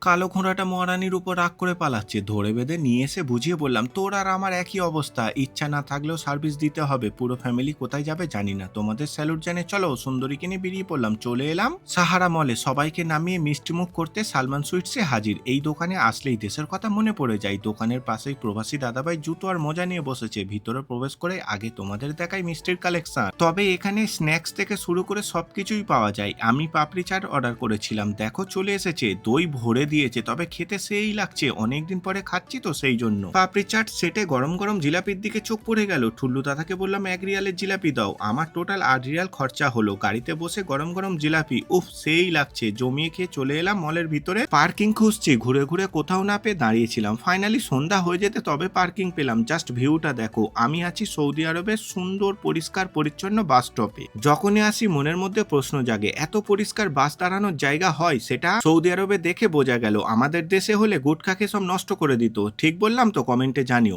কালো ঘোড়াটা মহারানীর উপর রাগ করে পালাচ্ছে, ধরে বেঁধে নিয়ে এসে বুঝিয়ে বললাম তোর আর আমার একই অবস্থা, ইচ্ছা না থাকলেও সার্ভিস দিতে হবে। পুরো ফ্যামিলি কোথায় যাবে জানি না, তোমাদের স্যালুট জানে, চলো সুন্দরীকে নিয়ে বেরিয়ে পড়লাম। চলে এলাম সাহারা মলে, সবাইকে নামিয়ে মিষ্টিমুখ করতে সালমান সুইটসে হাজির। এই দোকানে আসলেই দেশের কথা মনে পড়ে যায়। দোকানের পাশেই প্রবাসী দাদাভাই জুতো আর মোজা নিয়ে বসেছে। ভিতরে প্রবেশ করে আগে তোমাদের দেখাই মিষ্টির কালেকশন, তবে এখানে স্ন্যাক্স থেকে শুরু করে সবকিছুই পাওয়া যায়। আমি পাপড়ি চাট অর্ডার করেছিলাম, দেখো চলে এসেছে। দই ভরে দিয়েছে, তবে খেতে সেই লাগছে, অনেকদিন পরে খাচ্ছি তো সেই জন্য। পাপড়ি চাট সেটে গরম গরম জিলাপির দিকে চোখ পড়ে গেল। ঠুল্লু দাদাকে বললাম 1 রিয়ালের জিলাপি দাও। আমার টোটাল 8 রিয়াল খরচা হলো। গাড়িতে বসে গরম গরম জিলাপি, উফ সেই লাগছে। জমিয়ে খেয়ে চলে এলাম মলের ভিতরে। পার্কিং খুঁজছি, ঘুরে ঘুরে কোথাও না পেয়ে দাঁড়িয়েছিলাম। ফাইনালি সন্ধ্যা হয়ে যেতে তবে পার্কিং পেলাম। জাস্ট ভিউটা দেখো, আমি আছি সৌদি আরবের সুন্দর পরিষ্কার পরিচ্ছন্ন বাস স্টপে। যখনই আসি মনের মধ্যে প্রশ্ন জাগে, এত পরিষ্কার বাস দাঁড়ানোর জায়গা হয়, সেটা সৌদি আরবে দেখে বোঝা গেল। আমাদের দেশে হলে গুটখাকে সব নষ্ট করে দিত। ঠিক বললাম তো? কমেন্টে জানিও।